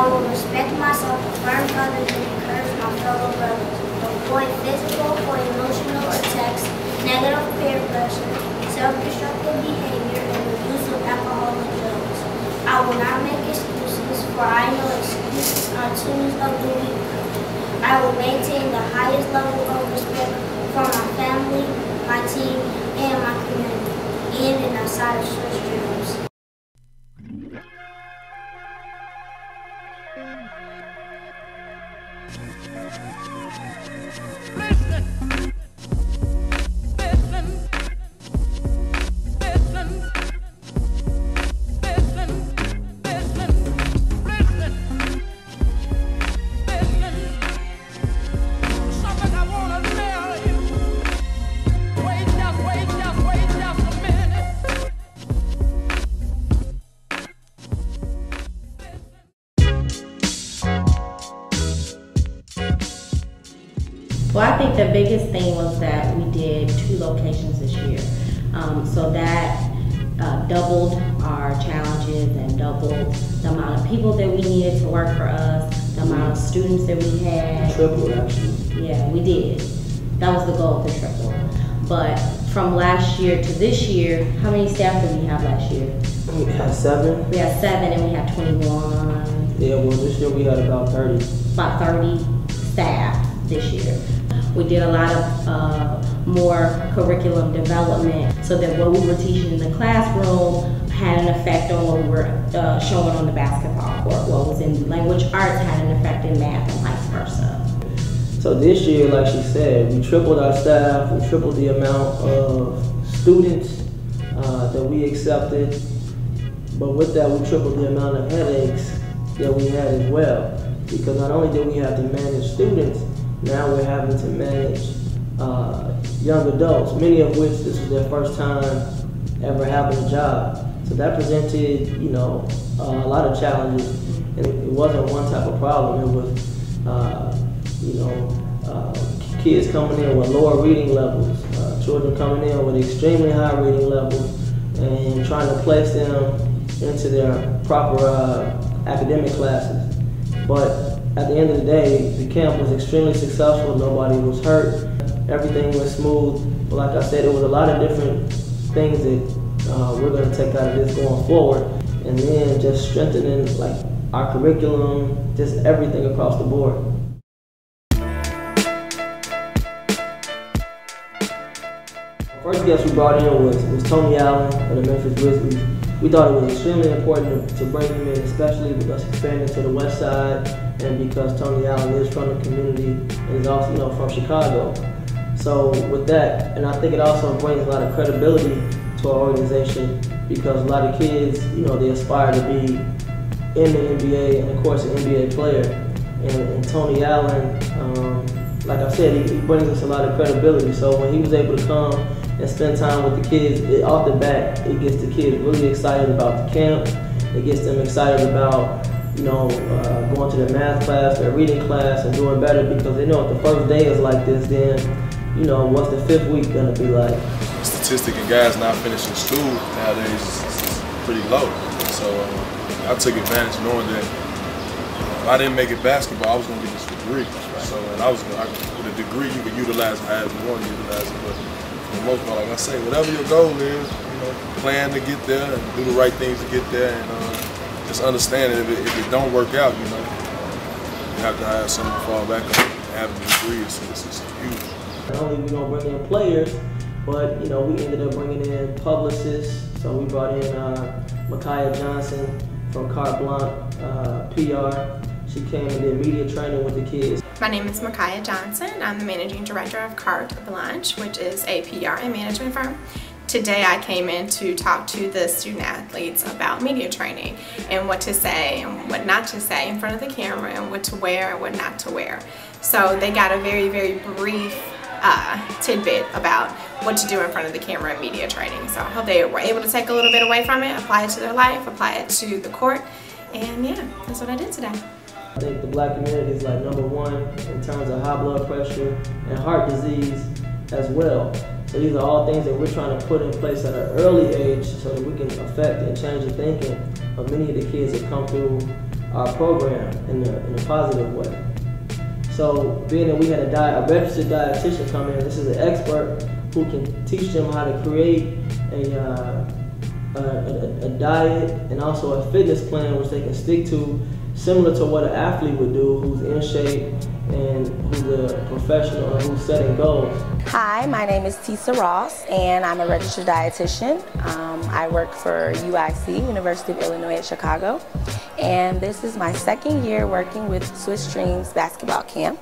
will respect myself, affirm others, and encourage my fellow brothers. Avoid physical or emotional attacks, negative peer pressure, self-destructive behavior, and the use of alcohol and drugs. I will not make excuses, for I know excuses are tools of the weak. I will maintain the highest level of respect for my family, my team, and my community, in and outside of Swish drills. Well, I think the biggest thing was that we did 2 locations this year. So that doubled our challenges and doubled the amount of people that we needed to work for us, the amount of students that we had. Triple, actually. Yeah, we did. That was the goal, to triple. But from last year to this year, how many staff did we have last year? We had 7. We had 7 and we had 21. Yeah, well this year we had about 30. About 30 staff this year. We did a lot of more curriculum development so that what we were teaching in the classroom had an effect on what we were showing on the basketball court. What was in language arts had an effect in math and vice versa. So this year, like she said, we tripled our staff, we tripled the amount of students that we accepted, but with that we tripled the amount of headaches that we had as well. Because not only did we have to manage students, now we're having to manage young adults, many of which this was their first time ever having a job. So that presented, you know, a lot of challenges. And it wasn't one type of problem. It was, you know, kids coming in with lower reading levels, children coming in with extremely high reading levels, and trying to place them into their proper academic classes. But at the end of the day, the camp was extremely successful. Nobody was hurt. Everything went smooth. But like I said, it was a lot of different things that we're going to take out of this going forward. And then just strengthening like our curriculum, just everything across the board. First guest we brought in was Tony Allen of the Memphis Grizzlies. We thought it was extremely important to bring him in, especially with us expanding to the west side, and because Tony Allen is from the community and is also, you know, from Chicago. So with that, and I think it also brings a lot of credibility to our organization, because a lot of kids, you know, they aspire to be in the NBA and of course an NBA player. And Tony Allen, like I said, he brings us a lot of credibility. So when he was able to come and spend time with the kids, off the bat, it gets the kids really excited about the camp. It gets them excited about, you know, going to their math class, their reading class, and doing better, because they know if the first day is like this, then, you know, what's the 5th week gonna be like? The statistic in guys not finishing school nowadays is pretty low. So I took advantage knowing that if I didn't make it basketball, I was gonna get this degree. So, and with a degree, you can utilize however you want to utilize it. But for the most part, like I say, whatever your goal is, you know, plan to get there and do the right things to get there, and just understand that if it don't work out, you know, you have to have something to fall back on. Having a degree is huge. Not only we gonna bring in players, but you know, we ended up bringing in publicists. So we brought in Micaiah Johnson from Carte Blanche PR. She came and did media training with the kids. My name is Micaiah Johnson. I'm the managing director of Carte Blanche, which is a PR and management firm. Today I came in to talk to the student athletes about media training and what to say and what not to say in front of the camera, and what to wear and what not to wear. So they got a very, very brief tidbit about what to do in front of the camera in media training. So I hope they were able to take a little bit away from it, apply it to their life, apply it to the court, and yeah, that's what I did today. I think the black community is like #1 in terms of high blood pressure and heart disease as well. So these are all things that we're trying to put in place at an early age so that we can affect and change the thinking of many of the kids that come through our program in a positive way. So being that we had a registered dietitian come in, this is an expert who can teach them how to create a diet and also a fitness plan which they can stick to, similar to what an athlete would do who's in shape and who's a professional and who's setting goals. Hi, my name is Tisa Ross and I'm a registered dietitian. I work for UIC, University of Illinois at Chicago, and this is my second year working with Swish basketball camp.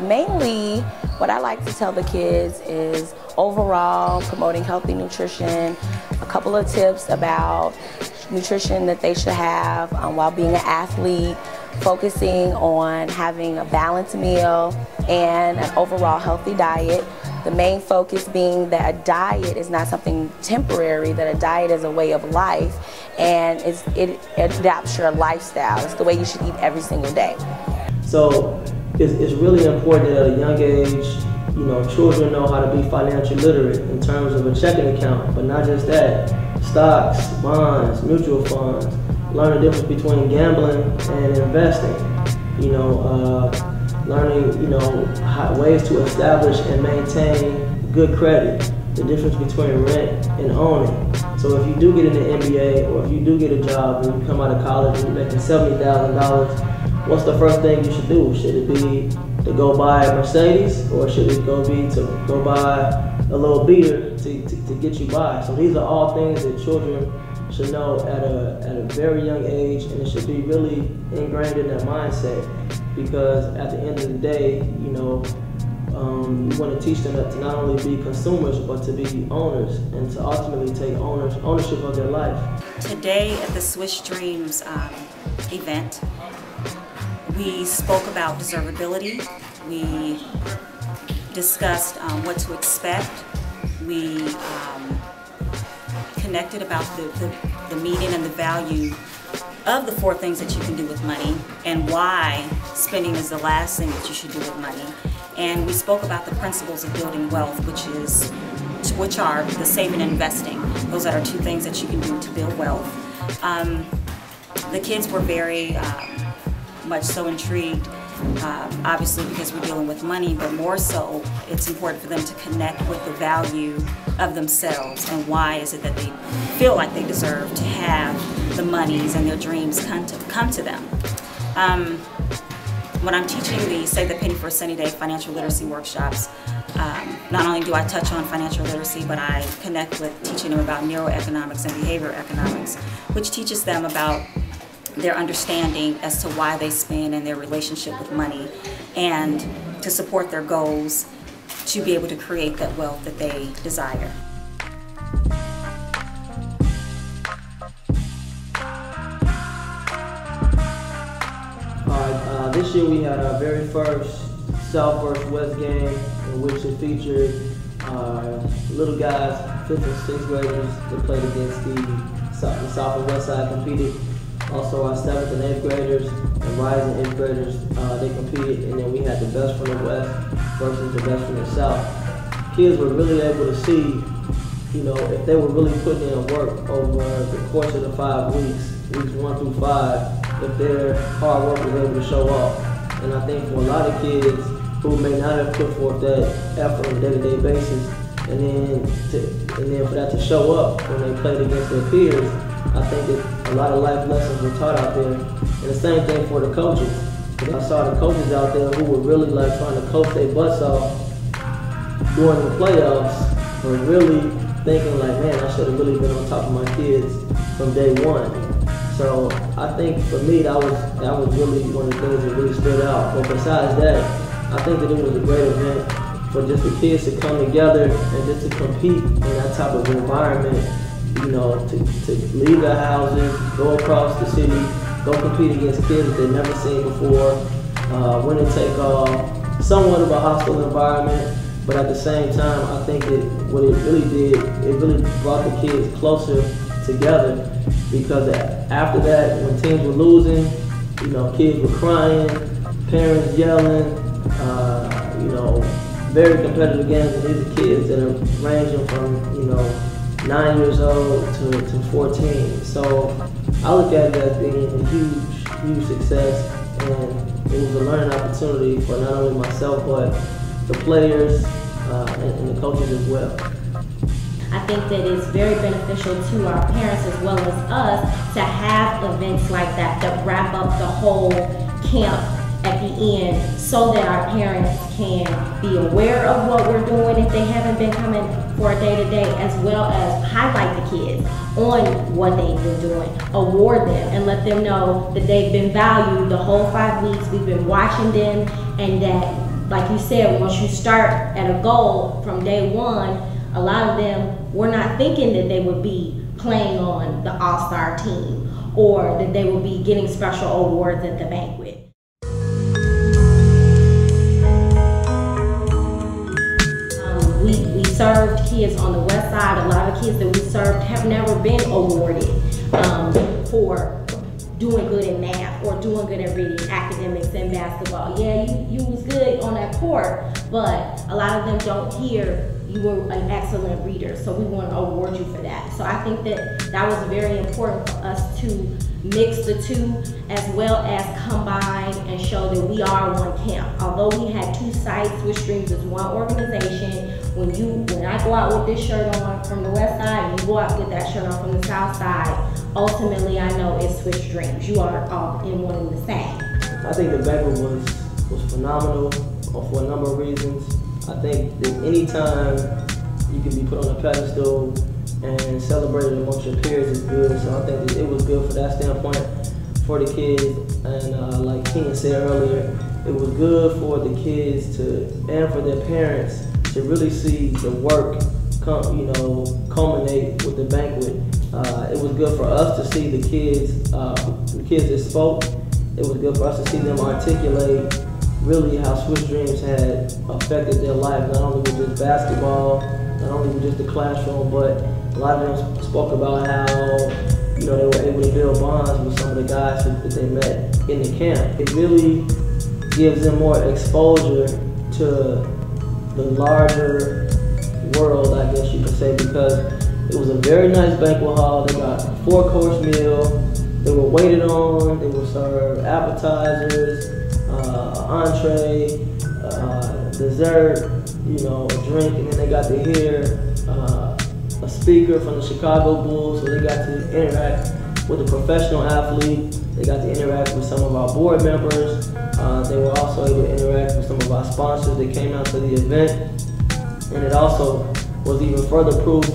Mainly what I like to tell the kids is overall promoting healthy nutrition, a couple of tips about nutrition that they should have while being an athlete, focusing on having a balanced meal and an overall healthy diet. The main focus being that a diet is not something temporary, that a diet is a way of life, and it adapts your lifestyle. It's the way you should eat every single day. So it's really important that at a young age, children know how to be financially literate in terms of a checking account, but not just that. Stocks, bonds, mutual funds, learn the difference between gambling and investing. Learning, ways to establish and maintain good credit, the difference between rent and owning. So if you do get in the NBA or if you do get a job and you come out of college and you're making $70,000, what's the first thing you should do? Should it be to go buy a Mercedes, or should it be to go buy a little beater to get you by? So these are all things that children should know at a very young age, and it should be really ingrained in their mindset, because at the end of the day, you want to teach them that to not only be consumers, but to be owners and to ultimately take ownership of their life. Today at the Swish Dreams event, we spoke about deservability. We discussed what to expect. We connected about the meaning and the value of the 4 things that you can do with money and why spending is the last thing that you should do with money. And we spoke about the principles of building wealth, which are the saving and investing. Those are 2 things that you can do to build wealth. The kids were very much so intrigued, obviously because we're dealing with money, but more so it's important for them to connect with the value of themselves and why is it that they feel like they deserve to have the monies and their dreams come to them. When I'm teaching the Save the Penny for a Sunny Day financial literacy workshops, not only do I touch on financial literacy, but I connect with teaching them about neuroeconomics and behavioral economics, which teaches them about their understanding as to why they spend and their relationship with money, and to support their goals to be able to create that wealth that they desire. This year we had our very first South vs. West game, in which it featured little guys, 5th and 6th graders that played against the South and West side competed. Also our 7th and 8th graders and rising 8th graders, they competed, and then we had the best from the West versus the best from the South. Kids were really able to see, if they were really putting in work over the course of the 5 weeks, weeks 1 through 5, if their hard work was able to show off. And I think for a lot of kids who may not have put forth that effort on a day-to-day basis, and then for that to show up when they played against their peers, I think that a lot of life lessons were taught out there. And the same thing for the coaches. Because I saw the coaches out there who were really trying to coach their butts off during the playoffs, were really thinking man, I should have really been on top of my kids from day one. So I think for me that was really one of the things that really stood out. But besides that, I think that it was a great event for just the kids to come together and just to compete in that type of environment. To leave their houses, go across the city, go compete against kids that they've never seen before, win and take off. Somewhat of a hostile environment, but at the same time, I think that what it really did, it really brought the kids closer together, because after that, when teams were losing, kids were crying, parents yelling, very competitive games, and these are kids that are ranging from, 9 years old to 14. So I look at it as being a huge success, and it was a learning opportunity for not only myself, but the players and the coaches as well. I think that it's very beneficial to our parents as well as us to have events like that that wrap up the whole camp at the end, so that our parents can be aware of what we're doing if they haven't been coming for a day-to-day, as well as highlight the kids on what they've been doing, award them, and let them know that they've been valued the whole 5 weeks. We've been watching them, and that, like you said, once you start at a goal from day one, a lot of them were not thinking that they would be playing on the all-star team or that they would be getting special awards at the banquet. We served kids on the west side. A lot of kids that we served have never been awarded for doing good in math or doing good at reading, academics, and basketball. Yeah, you was good on that court, but a lot of them don't hear you were an excellent reader, so we want to award you for that. So I think that was very important for us to mix the two, as well as combine and show that we are one camp. Although we had two sites, Swish Dreams is one organization. When I go out with this shirt on from the west side, and you go out with that shirt on from the south side, ultimately I know it's Swish Dreams. You are all in one and the same. I think the banquet was phenomenal for a number of reasons. I think that any time you can be put on a pedestal and celebrated amongst your peers is good. So I think that it was good for that standpoint for the kids. And like Ken said earlier, it was good for the kids and for their parents to really see the work culminate with the banquet. It was good for us to see the kids that spoke. It was good for us to see them articulate really how Swish Dreams had affected their life, not only with just basketball, not only with just the classroom, but a lot of them spoke about how they were able to build bonds with some of the guys that they met in the camp. It really gives them more exposure to the larger world, I guess you could say, because it was a very nice banquet hall. They got a 4-course meal. They were waited on. They were served appetizers, entree, dessert, a drink, and then they got to hear a speaker from the Chicago Bulls, so they got to interact with a professional athlete. They got to interact with some of our board members. They were also able to interact with some of our sponsors that came out to the event. And it also was even further proof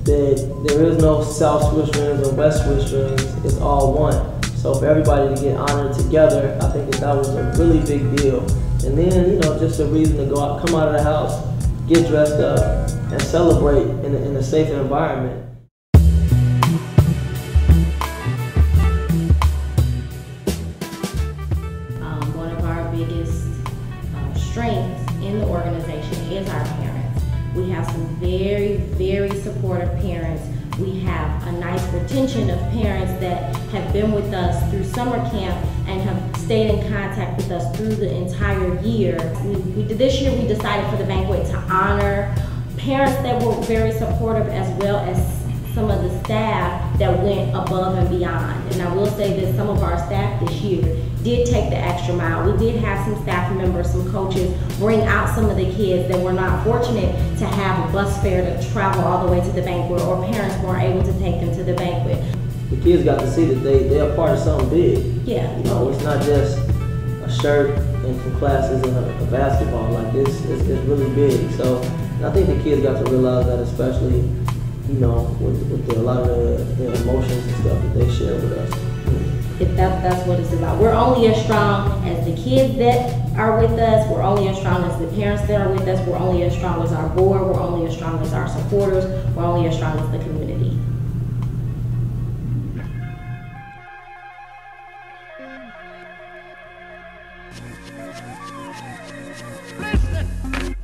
that there is no South Swish Dreams or West Swish Dreams, it's all one. So for everybody to get honored together, I think that was a really big deal. And then, just a reason to go out, come out of the house, get dressed up, and celebrate in a safe environment. One of our biggest strengths in the organization is our parents. We have some very, very supportive parents. We have a nice retention of parents that have been with us through summer camp and have stayed in contact with us through the entire year. This year we decided for the banquet to honor parents that were very supportive, as well as some of the staff that went above and beyond. And I will say that some of our staff this year did take the extra mile. We did have some staff members, some coaches, bring out some of the kids that were not fortunate to have a bus fare to travel all the way to the banquet, or parents weren't able to take them to the banquet. The kids got to see that they're part of something big. Yeah. It's not just a shirt and some classes and a basketball. Like this, it's really big. So I think the kids got to realize that, especially with a lot of the emotions and stuff that they share with us. That's what it's about. We're only as strong as the kids that are with us. We're only as strong as the parents that are with us. We're only as strong as our board. We're only as strong as our supporters. We're only as strong as the community. Listen.